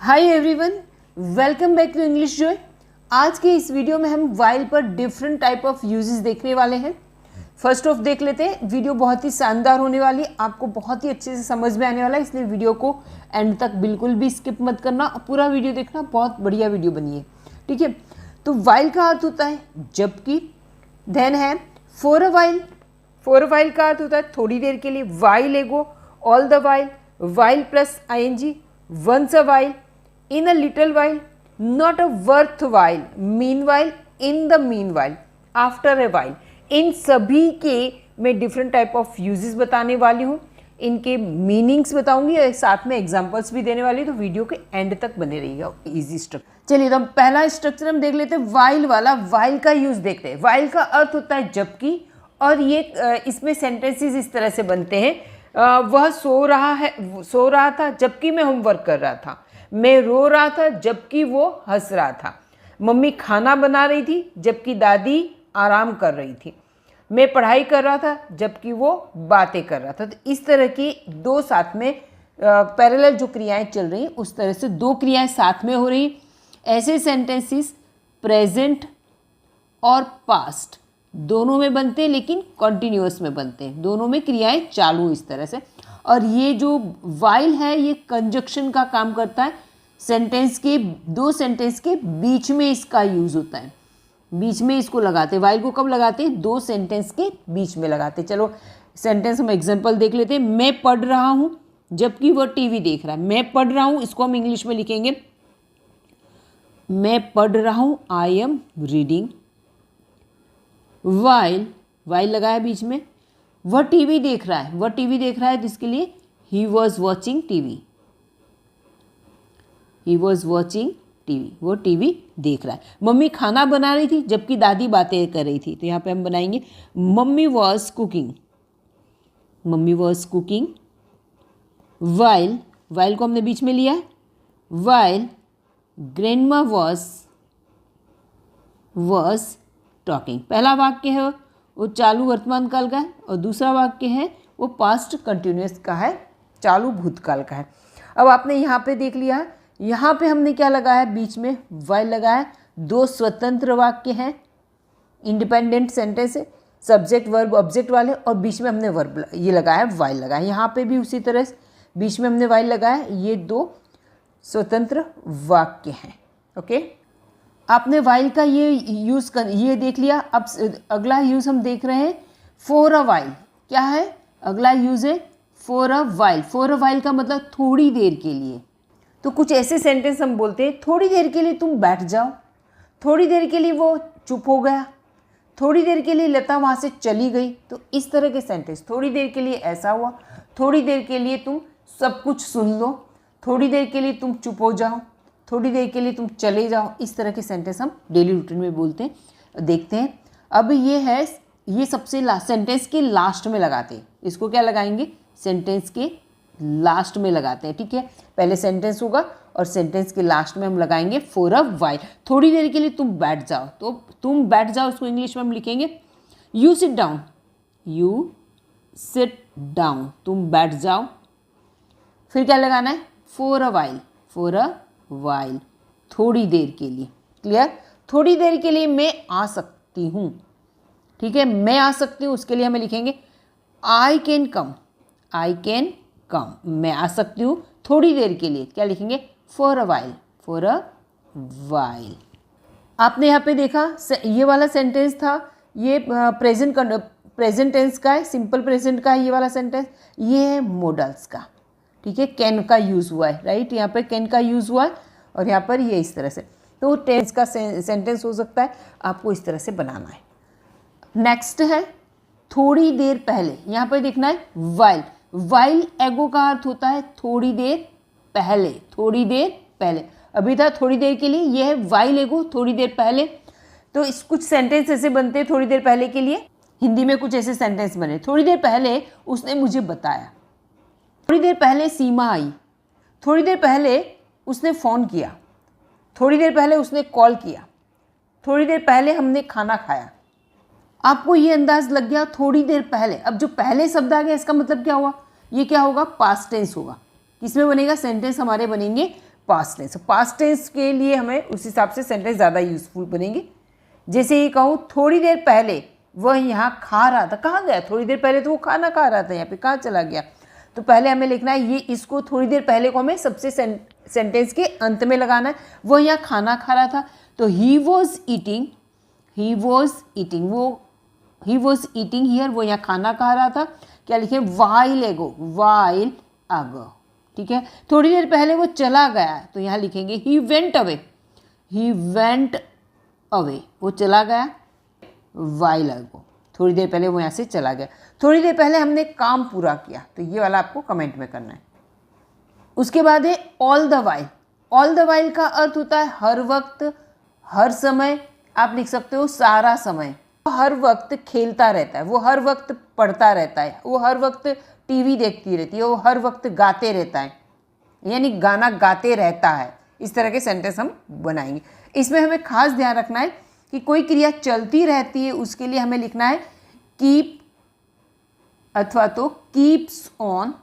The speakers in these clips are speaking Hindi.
Hi everyone, welcome back to English Joy. आज के इस वीडियो में हम वाइल पर डिफरेंट टाइप ऑफ यूजेस देखने वाले हैं। फर्स्ट ऑफ देख लेते हैं। वीडियो बहुत ही शानदार होने वाली है, आपको बहुत ही अच्छे से समझ में आने वाला है, इसलिए वीडियो को एंड तक बिल्कुल भी स्किप मत करना, पूरा वीडियो देखना। बहुत बढ़िया वीडियो बनी है, ठीक है। तो वाइल का अर्थ होता है जबकि, देन है for a while. For a while का अर्थ होता है थोड़ी देर के लिए, while ago, all the while, while plus ING, once a while, in a little while, not a worth while, meanwhile, in the meanwhile, after a while। इन सभी के मैं डिफरेंट टाइप ऑफ यूजेस बताने वाली हूँ, इनके मीनिंग्स बताऊंगी और साथ में एग्जांपल्स भी देने वाली हूँ, तो वीडियो के एंड तक बने रहिएगा। Easy structure. चलिए तो हम पहला स्ट्रक्चर हम देख लेते हैं, वाइल वाला। वाइल का यूज देखते हैं। वाइल का अर्थ होता है जबकि, और ये इसमें सेंटेंसेस इस तरह से बनते हैं, वह सो रहा था जबकि मैं होमवर्क कर रहा था। मैं रो रहा था जबकि वो हंस रहा था। मम्मी खाना बना रही थी जबकि दादी आराम कर रही थी। मैं पढ़ाई कर रहा था जबकि वो बातें कर रहा था। तो इस तरह की दो साथ में पैरेलल जो क्रियाएं चल रही उस तरह से दो क्रियाएं साथ में हो रही। ऐसे सेंटेंसेस प्रेजेंट और पास्ट दोनों में बनते हैं, लेकिन कॉन्टिन्यूअस में बनते हैं, दोनों में क्रियाएं चालू इस तरह से। और ये जो वाइल है ये कंजक्शन का काम करता है, सेंटेंस के दो सेंटेंस के बीच में इसका यूज होता है, बीच में इसको लगाते हैं। वाइल को कब लगाते हैं? दो सेंटेंस के बीच में लगाते हैं। चलो सेंटेंस हम एग्जांपल देख लेते हैं। मैं पढ़ रहा हूँ जबकि वह टीवी देख रहा है। मैं पढ़ रहा हूँ, इसको हम इंग्लिश में लिखेंगे मैं पढ़ रहा हूँ, आई एम रीडिंग। वाइल लगाया बीच में। वह टीवी देख रहा है, वह टीवी देख रहा है, जिसके लिए he was watching TV. He was watching TV, वो टीवी देख रहा है। मम्मी खाना बना रही थी जबकि दादी बातें कर रही थी, तो यहाँ पे हम बनाएंगे mummy was cooking. Mummy was cooking. While को हमने बीच में लिया है। While grandma was talking. पहला वाक्य है वो चालू वर्तमान काल का है, और दूसरा वाक्य है वो पास्ट कंटिन्यूअस का है, चालू भूतकाल का है। अब आपने यहाँ पे देख लिया है, यहाँ पे हमने क्या लगाया? बीच में वाइल लगाया। दो स्वतंत्र वाक्य हैं, इंडिपेंडेंट सेंटेंस है, सब्जेक्ट वर्ब ऑब्जेक्ट वाले, और बीच में हमने वर्ब ये लगाया, वाइल लगाया। यहाँ पे भी उसी तरह से बीच में हमने वाइल लगाया। ये दो स्वतंत्र वाक्य हैं। ओके, आपने वाइल का ये देख लिया। अब अगला यूज़ हम देख रहे हैं फॉर अ वाइल। क्या है अगला यूज़? है for a while. For a while का मतलब थोड़ी देर के लिए। तो कुछ ऐसे सेंटेंस हम बोलते हैं, थोड़ी देर के लिए तुम बैठ जाओ, थोड़ी देर के लिए वो चुप हो गया, थोड़ी देर के लिए लता वहाँ से चली गई। तो इस तरह के सेंटेंस, थोड़ी देर के लिए ऐसा हुआ, थोड़ी देर के लिए तुम सब कुछ सुन लो, थोड़ी देर के लिए तुम चुप हो जाओ, थोड़ी देर के लिए तुम चले जाओ। इस तरह के सेंटेंस हम डेली रूटीन में बोलते हैं, देखते हैं। अब ये सबसे लास्ट सेंटेंस के लास्ट में लगाते हैं। इसको क्या लगाएंगे? सेंटेंस के लास्ट में लगाते हैं, ठीक है। पहले सेंटेंस होगा और सेंटेंस के लास्ट में हम लगाएंगे फॉर अ वाइल। थोड़ी देर के लिए तुम बैठ जाओ, तो तुम बैठ जाओ उसको इंग्लिश में हम लिखेंगे you sit down. You sit down, तुम बैठ जाओ। फिर क्या लगाना है? For a while. For a while, थोड़ी देर के लिए। क्लियर? थोड़ी देर के लिए मैं आ सकती हूँ, ठीक है। मैं आ सकती हूँ, उसके लिए हमें लिखेंगे I can come. I can come, मैं आ सकती हूँ थोड़ी देर के लिए। क्या लिखेंगे? For a while. For a while. आपने यहाँ पे देखा ये वाला सेंटेंस था, ये प्रेजेंट टेंस का है, सिंपल प्रेजेंट का है ये वाला सेंटेंस। ये है मॉडल्स का, ठीक है। कैन का यूज़ हुआ है, राइट। यहाँ पर कैन का यूज़ हुआ है और यहाँ पर ये इस तरह से। तो टेंस का सेंटेंस हो सकता है, आपको इस तरह से बनाना है। नेक्स्ट है थोड़ी देर पहले। यहाँ पर देखना है वाइल। वाइल एगो का अर्थ होता है थोड़ी देर पहले। थोड़ी देर पहले अभी था थोड़ी देर के लिए, ये है वाइल एगो थोड़ी देर पहले। तो इस कुछ सेंटेंस ऐसे बनते हैं थोड़ी देर पहले के लिए। हिंदी में कुछ ऐसे सेंटेंस बने, थोड़ी देर पहले उसने मुझे बताया, थोड़ी देर पहले सीमा आई, थोड़ी देर पहले उसने फ़ोन किया, थोड़ी देर पहले उसने कॉल किया, थोड़ी देर पहले हमने खाना खाया। आपको ये अंदाज लग गया थोड़ी देर पहले। अब जो पहले शब्द आ गया इसका मतलब क्या हुआ? ये क्या होगा? पास्ट टेंस होगा। किसमें बनेगा? सेंटेंस हमारे बनेंगे पास्ट टेंस। पास्ट टेंस के लिए हमें उस हिसाब से सेंटेंस ज़्यादा यूजफुल बनेंगे। जैसे ये कहूँ थोड़ी देर पहले वह यहाँ खा रहा था, कहाँ गया? थोड़ी देर पहले तो वो खाना खा रहा था, यहाँ पे कहाँ चला गया? तो पहले हमें लिखना है ये, इसको थोड़ी देर पहले को हमें सबसे सेंटेंस के अंत में लगाना है। वह यहाँ खाना खा रहा था, तो ही वॉज ईटिंग हियर, वो यहाँ खाना खा रहा था। क्या लिखे? वाइल अगो। ठीक है, थोड़ी देर पहले वो चला गया, तो यहाँ लिखेंगे ही वेंट अवे, वो चला गया वाइल अगो, थोड़ी देर पहले वो यहाँ से चला गया। थोड़ी देर पहले हमने काम पूरा किया, तो ये वाला आपको कमेंट में करना है। उसके बाद है all the while. All the while का अर्थ होता है हर वक्त, हर समय। आप लिख सकते हो सारा समय। वो हर वक्त खेलता रहता है, वो हर वक्त पढ़ता रहता है, वो हर वक्त टीवी देखती रहती है, वो हर वक्त गाते रहता है, यानी गाना गाते रहता है। इस तरह के सेंटेंस हम बनाएंगे। इसमें हमें खास ध्यान रखना है कि कोई क्रिया चलती रहती है, उसके लिए हमें लिखना है कीप अथवा तो कीप्स ऑन।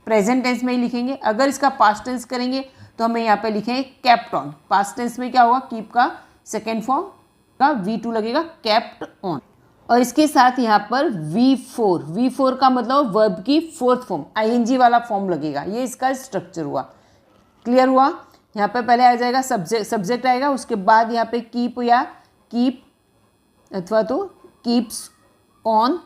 प्रेजेंट टेंस में ही लिखेंगे। अगर इसका पास्ट टेंस करेंगे तो हमें यहाँ पे लिखेंगे केप्ट ऑन। पास्ट टेंस में क्या होगा? कीप का सेकेंड फॉर्म का V2 लगेगा, केप्ट ऑन। और इसके साथ यहाँ पर V4 का मतलब वर्ब की फोर्थ फॉर्म, ING वाला फॉर्म लगेगा। ये इसका स्ट्रक्चर हुआ। क्लियर हुआ? यहाँ पे पहले आ जाएगा सब्जेक्ट आएगा, उसके बाद यहाँ पे कीप या कीप अथवा तो keeps on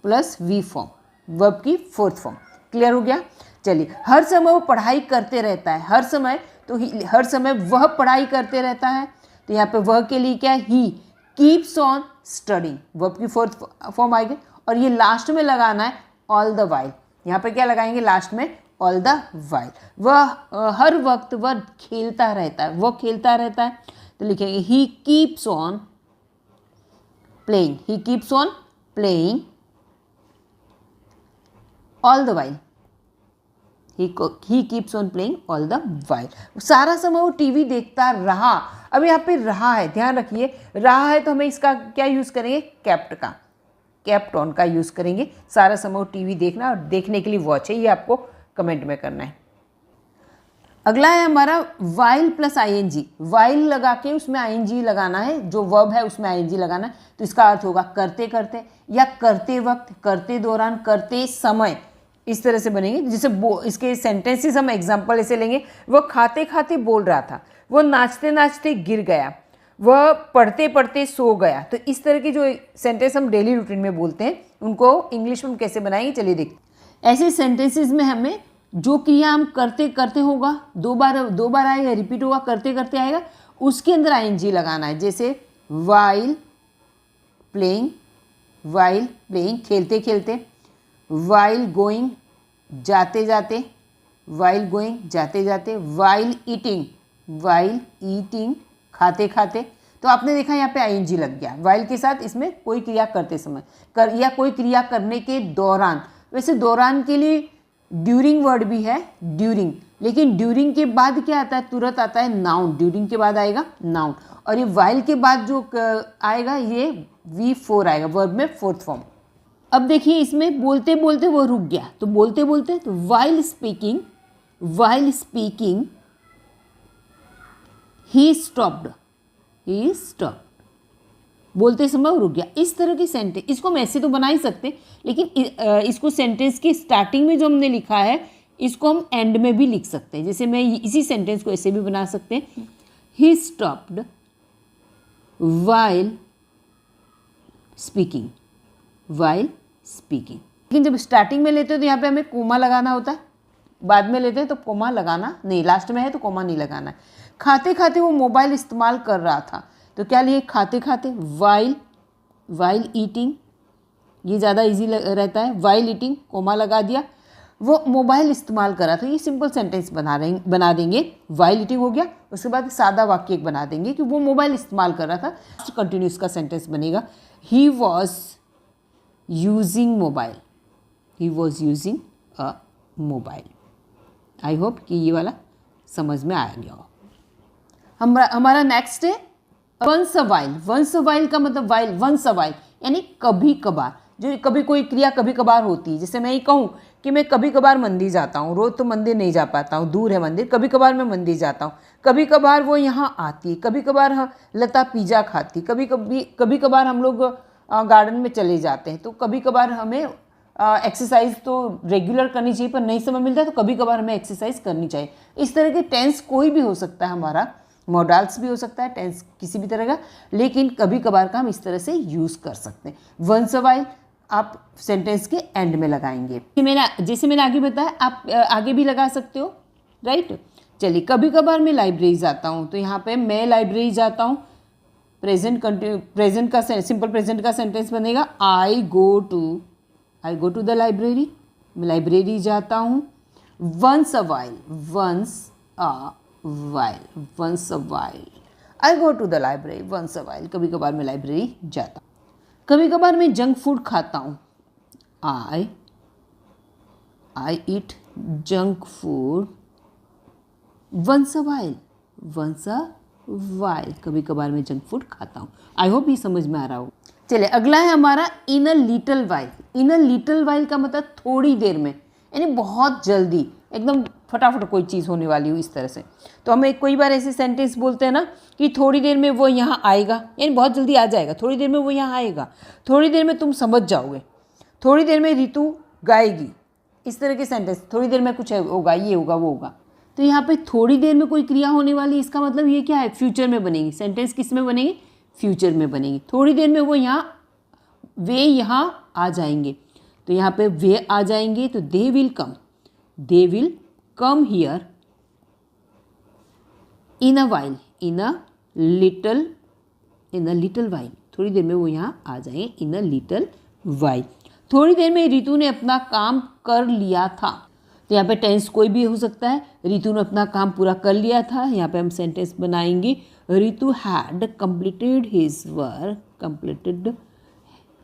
plus V form, verb की फोर्थ फॉर्म। क्लियर हो गया? चलिए, हर समय वो पढ़ाई करते रहता है। हर समय, तो हर समय वह पढ़ाई करते रहता है, तो यहाँ पे वह के लिए क्या है? He keeps on studying, verb की फोर्थ फॉर्म आएगी। और ये लास्ट में लगाना है ऑल द वाइल। यहाँ पे क्या लगाएंगे लास्ट में? All the while. वह हर वक्त वह खेलता रहता है, वो खेलता रहता है, तो लिखेंगे he keeps on playing all the while. He keeps on playing all the while. सारा समय वो टीवी देखता रहा। अब यहाँ पे रहा है, ध्यान रखिए, रहा है तो हमें इसका क्या यूज़ करेंगे? केप्ट ऑन का यूज़ करेंगे। सारा समय वो टीवी देखना, और देखने के लिए वॉच है, ये आपको कमेंट में करना है। अगला है हमारा वाइल प्लस ING। वाइल लगा के उसमें ING लगाना है, जो वर्ब है उसमें ING लगाना है, तो इसका अर्थ होगा करते करते, या करते वक्त, करते दौरान, करते समय। इस तरह से बनेंगे। जैसे इसके सेंटेंसेस हम एग्जांपल ऐसे लेंगे। वह खाते खाते बोल रहा था, वह नाचते नाचते गिर गया, वह पढ़ते पढ़ते सो गया। तो इस तरह की जो सेंटेंस हम डेली रूटीन में बोलते हैं, उनको इंग्लिश में हम कैसे बनाएंगे, चलिए देखते हैं। ऐसे सेंटेंसेस में हमें जो क्रिया हम करते करते होगा, दो बार आएगा, रिपीट होगा, करते करते आएगा, उसके अंदर ING लगाना है। जैसे वाइल प्लेइंग खेलते खेलते, वाइल गोइंग जाते जाते, वाइल ईटिंग खाते खाते। तो आपने देखा यहाँ पे ING लग गया वाइल के साथ। इसमें कोई क्रिया करते समय या कोई क्रिया करने के दौरान। वैसे दौरान के लिए ड्यूरिंग वर्ड भी है, ड्यूरिंग, लेकिन ड्यूरिंग के बाद क्या आता है? तुरंत आता है नाउन। ड्यूरिंग के बाद आएगा नाउन, और ये वाइल के बाद जो आएगा ये V4 आएगा, वर्ब में फोर्थ फॉर्म। अब देखिए, इसमें बोलते बोलते वो रुक गया, तो बोलते बोलते तो वाइल स्पीकिंग ही स्टॉप्ड, बोलते समय वो रुक गया। इस तरह की सेंटेंस, इसको हम ऐसे तो बना ही सकते, लेकिन इसको सेंटेंस की स्टार्टिंग में जो हमने लिखा है, इसको हम एंड में भी लिख सकते हैं। जैसे मैं इसी सेंटेंस को ऐसे भी बना सकते हैं, ही स्टॉप्ड वाइल स्पीकिंग। लेकिन जब स्टार्टिंग में लेते हो तो यहाँ पे हमें कोमा लगाना होता है, बाद में लेते हैं तो कोमा लगाना नहीं, लास्ट में है तो कोमा नहीं लगाना है। खाते खाते वो मोबाइल इस्तेमाल कर रहा था, तो क्या लिए? खाते खाते वाइल ईटिंग, ये ज़्यादा इजी रहता है। वाइल ईटिंग कोमा लगा दिया, वो मोबाइल इस्तेमाल कर रहा था। ये सिंपल सेंटेंस बना देंगे। वाइल ईटिंग हो गया, उसके बाद सादा वाक्य एक बना देंगे कि वो मोबाइल इस्तेमाल कर रहा था। कंटिन्यूस का सेंटेंस बनेगा, he was using a mobile. I hope कि ये वाला समझ में आ गया हो। हमारा नेक्स्ट है वंस अ वाइल का मतलब वाइल, वंस अ वाइल यानी कभी कभार। जो कभी कोई क्रिया कभी कभार होती है। जैसे मैं ये कहूँ कि मैं कभी कभार मंदिर जाता हूँ, रोज़ तो मंदिर नहीं जा पाता हूँ, दूर है मंदिर, कभी कभार मैं मंदिर जाता हूँ, कभी कभार वो यहाँ आती है, कभी कभार लता पिज़्ज़ा खाती, कभी कभार हम लोग गार्डन में चले जाते हैं, तो कभी कभार हमें एक्सरसाइज तो रेगुलर करनी चाहिए, पर नहीं समय मिलता है तो कभी कभार हमें एक्सरसाइज करनी चाहिए। इस तरह के टेंस कोई भी हो सकता है, हमारा मॉडल्स भी हो सकता है, टेंस किसी भी तरह का, लेकिन कभी कभार का हम इस तरह से यूज़ कर सकते हैं। वंस अ व्हाइल आप सेंटेंस के एंड में लगाएंगे। जैसे मैंने आगे बताया, आप आगे भी लगा सकते हो, राइट। चलिए, कभी कभार मैं लाइब्रेरी जाता हूँ, तो यहाँ पे मैं लाइब्रेरी जाता हूँ, प्रेजेंट का सिंपल प्रेजेंट का सेंटेंस बनेगा I go to the library, मैं लाइब्रेरी जाता हूँ। Once a while I go to the library once a while, कभी कभार मैं लाइब्रेरी जाता हूँ। कभी कभार मैं जंक फूड खाता हूँ, I eat junk food once a while, कभी कभार मैं जंक फूड खाता हूँ। आई होप ये समझ में आ रहा हो। चलिए, अगला है हमारा in a little while. In a little while का मतलब थोड़ी देर में, यानी बहुत जल्दी, एकदम फटाफट कोई चीज़ होने वाली हो, इस तरह से। तो हमें कोई बार ऐसे सेंटेंस बोलते हैं ना कि थोड़ी देर में वो यहाँ आएगा, यानी बहुत जल्दी आ जाएगा, थोड़ी देर में वो यहाँ आएगा, थोड़ी देर में तुम समझ जाओगे, थोड़ी देर में ऋतु गाएगी, इस तरह के सेंटेंस। थोड़ी देर में कुछ होगा, ये होगा, वो होगा। तो यहाँ पे थोड़ी देर में कोई क्रिया होने वाली, इसका मतलब ये क्या है, फ्यूचर में बनेगी। सेंटेंस किस में बनेगी, फ्यूचर में बनेगी। थोड़ी देर में वो वे यहाँ आ जाएंगे, तो यहाँ पे वे आ जाएंगे, तो they will come here in a little while, थोड़ी देर में वो यहाँ आ जाएंगे, इन अ लिटिल वाइल। थोड़ी देर में रितु ने अपना काम कर लिया था, तो यहाँ पे टेंस कोई भी हो सकता है। रितु ने अपना काम पूरा कर लिया था, यहाँ पे हम सेंटेंस बनाएंगे, Ritu had completed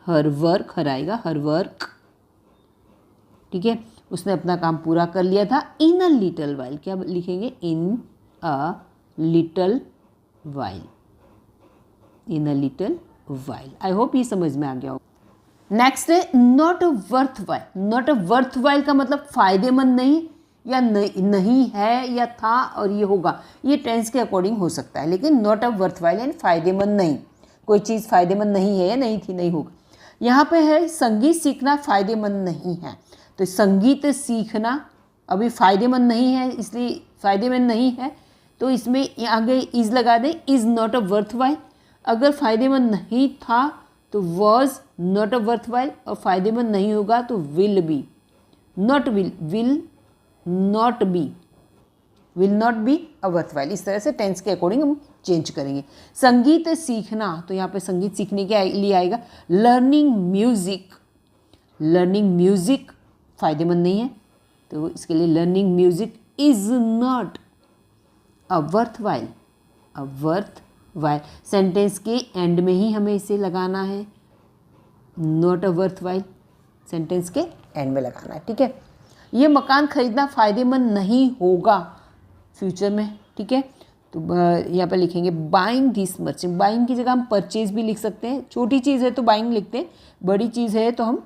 her work, ठीक है, उसने अपना काम पूरा कर लिया था। इन अ लिटिल वाइल, क्या लिखेंगे, in a little while. I hope ये समझ में आ गया हो। नेक्स्ट है not a worth while. Not a worth while का मतलब फायदेमंद नहीं, या नहीं है, या था और ये होगा, ये टेंस के अकॉर्डिंग हो सकता है, लेकिन नॉट अ वर्थ वाइल यानी फायदेमंद नहीं, कोई चीज़ फायदेमंद नहीं है या नहीं थी, नहीं होगा। यहाँ पे है संगीत सीखना फायदेमंद नहीं है, तो संगीत सीखना अभी फायदेमंद नहीं है, इसलिए फायदेमंद नहीं है, तो इसमें आगे इज लगा दें, is not a worth while. अगर फायदेमंद नहीं था तो was not a worth while, और फायदेमंद नहीं होगा तो will not be a worth while. इस तरह से टेंस के अकॉर्डिंग हम चेंज करेंगे। संगीत सीखना, तो यहाँ पे संगीत सीखने के लिए आएगा लर्निंग म्यूजिक फायदेमंद नहीं है, तो इसके लिए learning music is not a worth while. Sentence के एंड में ही हमें इसे लगाना है, not a worth while, sentence के एंड में लगाना है, ठीक है। ये मकान खरीदना फायदेमंद नहीं होगा फ्यूचर में, ठीक है। तो यहाँ पर लिखेंगे बाइंग दिस मच। बाइंग की जगह हम परचेज भी लिख सकते हैं, छोटी चीज़ है तो बाइंग लिखते हैं, बड़ी चीज़ है तो हम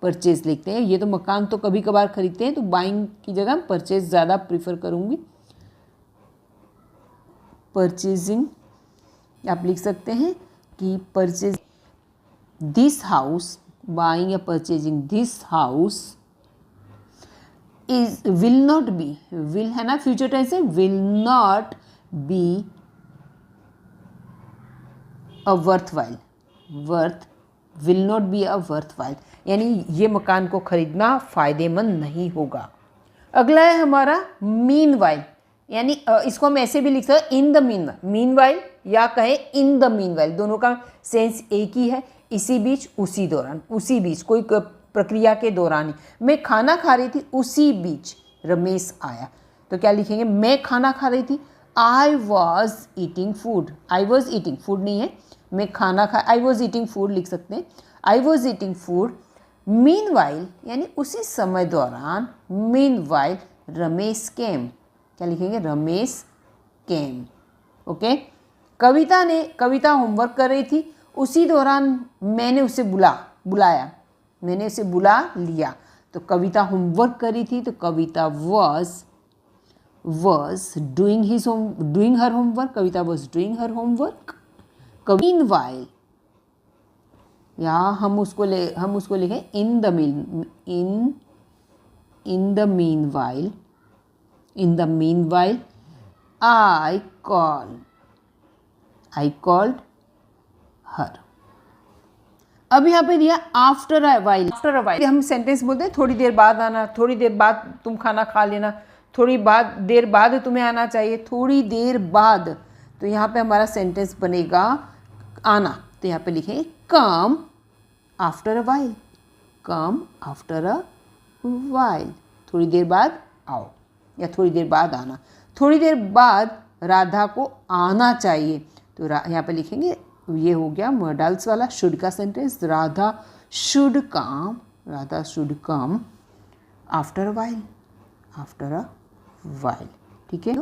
परचेज लिखते हैं। ये तो मकान तो कभी कभार खरीदते हैं, तो बाइंग की जगह हम परचेज ज़्यादा प्रीफर करूँगी। परचेजिंग आप लिख सकते हैं कि परचेज दिस हाउस, बाइंग या purchasing this house will not be, will है ना फ्यूचर टेंस है, will not be a worth while, will not be a worth while, यानी ये मकान को खरीदना फायदेमंद नहीं होगा। अगला है हमारा मीन वाइल, यानी इसको हम ऐसे भी लिख सकते हैं इन द मीन वाइल, या कहें इन द मीन वाइल, दोनों का सेंस एक ही है। इसी बीच, उसी दौरान, उसी बीच, कोई प्रक्रिया के दौरान ही। मैं खाना खा रही थी, उसी बीच रमेश आया, तो क्या लिखेंगे, मैं खाना खा रही थी, आई वॉज ईटिंग फूड नहीं है, मैं खाना खा, आई वॉज ईटिंग फूड लिख सकते हैं, I was eating food mean while, यानी उसी समय दौरान, मीन वाइल रमेश केम, क्या लिखेंगे, रमेश केम, ओके। कविता होमवर्क कर रही थी, उसी दौरान मैंने उसे बुलाया, मैंने उसे बुला लिया। तो कविता होमवर्क करी थी, तो कविता was doing her homework, Kavita was doing her homework। meanwhile, या हम उसको लिखें in the meanwhile I called her। अब यहाँ पे दिया आफ्टर अ वाइल। हम सेंटेंस बोलते हैं थोड़ी देर बाद आना, थोड़ी देर बाद तुम खाना खा लेना, देर बाद तुम्हें आना चाहिए, थोड़ी देर बाद। तो यहाँ पे हमारा सेंटेंस बनेगा आना, तो यहाँ पे लिखें come after a while, come after a while, थोड़ी देर बाद आओ या थोड़ी देर बाद आना। थोड़ी देर बाद राधा को आना चाहिए, तो यहाँ पे लिखेंगे, ये हो गया मॉडल्स वाला शुड का sentence, Radha should come after a while, ठीक है।